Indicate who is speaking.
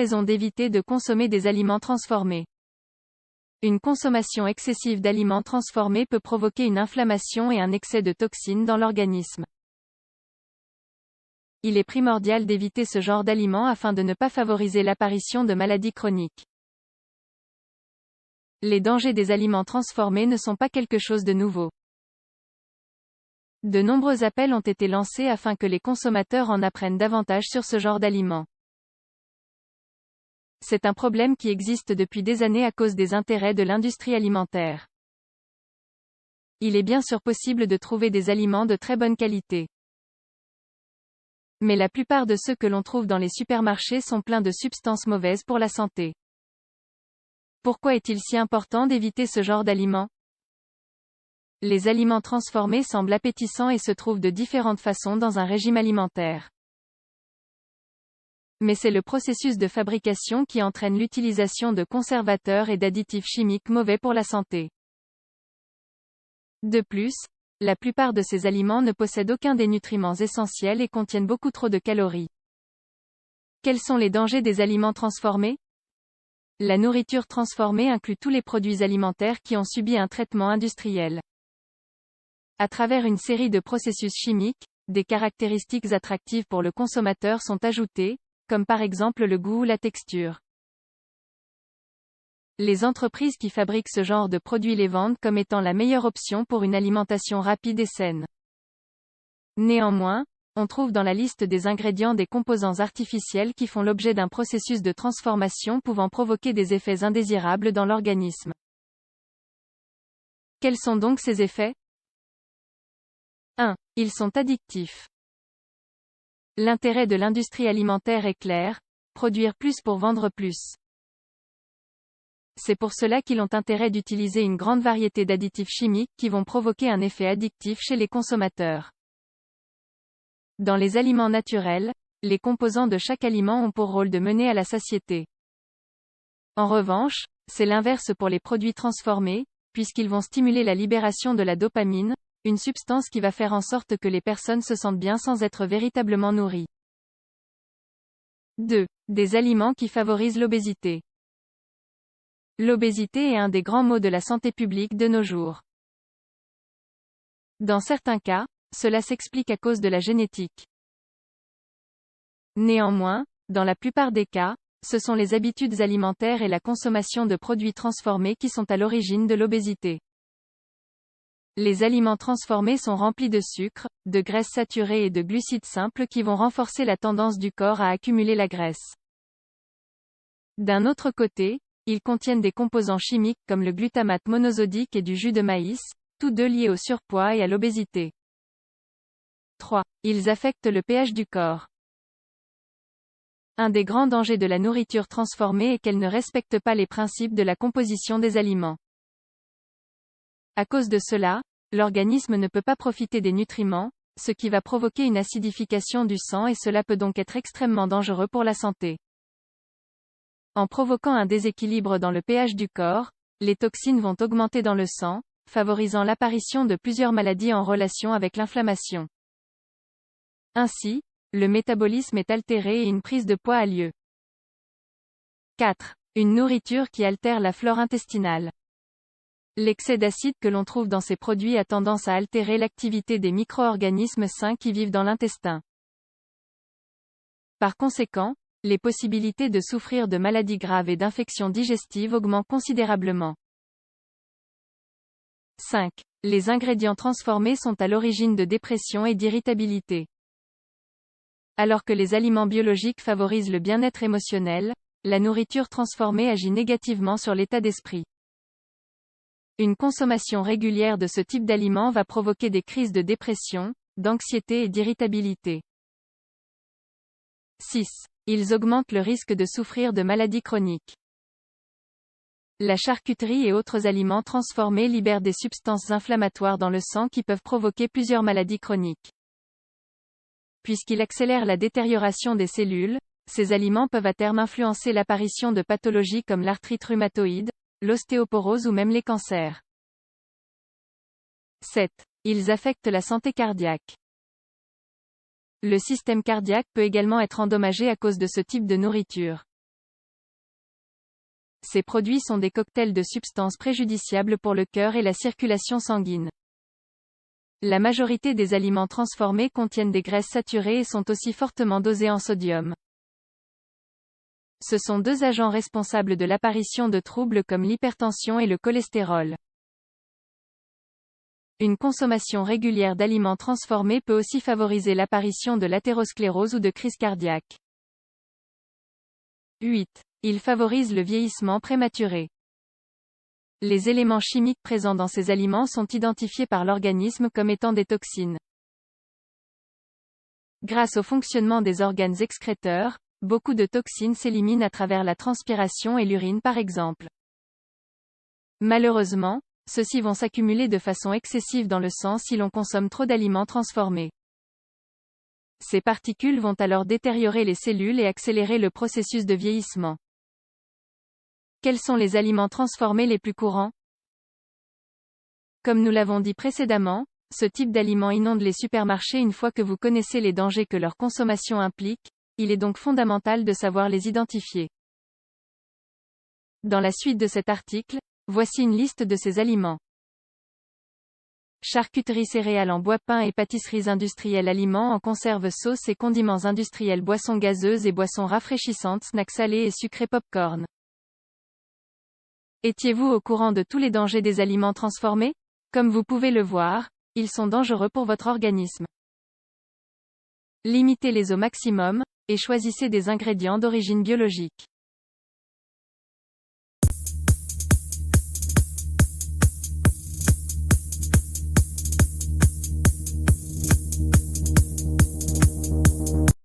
Speaker 1: raisons d'éviter de consommer des aliments transformés. Une consommation excessive d'aliments transformés peut provoquer une inflammation et un excès de toxines dans l'organisme. Il est primordial d'éviter ce genre d'aliments afin de ne pas favoriser l'apparition de maladies chroniques. Les dangers des aliments transformés ne sont pas quelque chose de nouveau. De nombreux appels ont été lancés afin que les consommateurs en apprennent davantage sur ce genre d'aliments. C'est un problème qui existe depuis des années à cause des intérêts de l'industrie alimentaire. Il est bien sûr possible de trouver des aliments de très bonne qualité. Mais la plupart de ceux que l'on trouve dans les supermarchés sont pleins de substances mauvaises pour la santé. Pourquoi est-il si important d'éviter ce genre d'aliments? Les aliments transformés semblent appétissants et se trouvent de différentes façons dans un régime alimentaire. Mais c'est le processus de fabrication qui entraîne l'utilisation de conservateurs et d'additifs chimiques mauvais pour la santé. De plus, la plupart de ces aliments ne possèdent aucun des nutriments essentiels et contiennent beaucoup trop de calories. Quels sont les dangers des aliments transformés? La nourriture transformée inclut tous les produits alimentaires qui ont subi un traitement industriel. À travers une série de processus chimiques, des caractéristiques attractives pour le consommateur sont ajoutées, comme par exemple le goût ou la texture. Les entreprises qui fabriquent ce genre de produits les vendent comme étant la meilleure option pour une alimentation rapide et saine. Néanmoins, on trouve dans la liste des ingrédients des composants artificiels qui font l'objet d'un processus de transformation pouvant provoquer des effets indésirables dans l'organisme. Quels sont donc ces effets? 1. Ils sont addictifs. L'intérêt de l'industrie alimentaire est clair, produire plus pour vendre plus. C'est pour cela qu'ils ont intérêt d'utiliser une grande variété d'additifs chimiques qui vont provoquer un effet addictif chez les consommateurs. Dans les aliments naturels, les composants de chaque aliment ont pour rôle de mener à la satiété. En revanche, c'est l'inverse pour les produits transformés, puisqu'ils vont stimuler la libération de la dopamine, une substance qui va faire en sorte que les personnes se sentent bien sans être véritablement nourries. 2. Des aliments qui favorisent l'obésité. L'obésité est un des grands maux de la santé publique de nos jours. Dans certains cas, cela s'explique à cause de la génétique. Néanmoins, dans la plupart des cas, ce sont les habitudes alimentaires et la consommation de produits transformés qui sont à l'origine de l'obésité. Les aliments transformés sont remplis de sucre, de graisses saturées et de glucides simples qui vont renforcer la tendance du corps à accumuler la graisse. D'un autre côté, ils contiennent des composants chimiques comme le glutamate monosodique et du jus de maïs, tous deux liés au surpoids et à l'obésité. 3. Ils affectent le pH du corps. Un des grands dangers de la nourriture transformée est qu'elle ne respecte pas les principes de la composition des aliments. À cause de cela, l'organisme ne peut pas profiter des nutriments, ce qui va provoquer une acidification du sang et cela peut donc être extrêmement dangereux pour la santé. En provoquant un déséquilibre dans le pH du corps, les toxines vont augmenter dans le sang, favorisant l'apparition de plusieurs maladies en relation avec l'inflammation. Ainsi, le métabolisme est altéré et une prise de poids a lieu. 4. Une nourriture qui altère la flore intestinale. L'excès d'acide que l'on trouve dans ces produits a tendance à altérer l'activité des micro-organismes sains qui vivent dans l'intestin. Par conséquent, les possibilités de souffrir de maladies graves et d'infections digestives augmentent considérablement. 5. Les ingrédients transformés sont à l'origine de dépression et d'irritabilité. Alors que les aliments biologiques favorisent le bien-être émotionnel, la nourriture transformée agit négativement sur l'état d'esprit. Une consommation régulière de ce type d'aliments va provoquer des crises de dépression, d'anxiété et d'irritabilité. 6. Ils augmentent le risque de souffrir de maladies chroniques. La charcuterie et autres aliments transformés libèrent des substances inflammatoires dans le sang qui peuvent provoquer plusieurs maladies chroniques. Puisqu'ils accélèrent la détérioration des cellules, ces aliments peuvent à terme influencer l'apparition de pathologies comme l'arthrite rhumatoïde, l'ostéoporose ou même les cancers. 7. Ils affectent la santé cardiaque. Le système cardiaque peut également être endommagé à cause de ce type de nourriture. Ces produits sont des cocktails de substances préjudiciables pour le cœur et la circulation sanguine. La majorité des aliments transformés contiennent des graisses saturées et sont aussi fortement dosés en sodium. Ce sont deux agents responsables de l'apparition de troubles comme l'hypertension et le cholestérol. Une consommation régulière d'aliments transformés peut aussi favoriser l'apparition de l'athérosclérose ou de crise cardiaque. 8. Il favorise le vieillissement prématuré. Les éléments chimiques présents dans ces aliments sont identifiés par l'organisme comme étant des toxines. Grâce au fonctionnement des organes excréteurs, beaucoup de toxines s'éliminent à travers la transpiration et l'urine par exemple. Malheureusement, ceux-ci vont s'accumuler de façon excessive dans le sang si l'on consomme trop d'aliments transformés. Ces particules vont alors détériorer les cellules et accélérer le processus de vieillissement. Quels sont les aliments transformés les plus courants? Comme nous l'avons dit précédemment, ce type d'aliments inonde les supermarchés. Une fois que vous connaissez les dangers que leur consommation implique, il est donc fondamental de savoir les identifier. Dans la suite de cet article, voici une liste de ces aliments. Charcuterie céréales en bois pain et pâtisseries industrielles aliments en conserve sauces et condiments industriels boissons gazeuses et boissons rafraîchissantes snacks salés et sucrés pop-corn. Étiez-vous au courant de tous les dangers des aliments transformés? Comme vous pouvez le voir, ils sont dangereux pour votre organisme. Limitez-les au maximum, et choisissez des ingrédients d'origine biologique.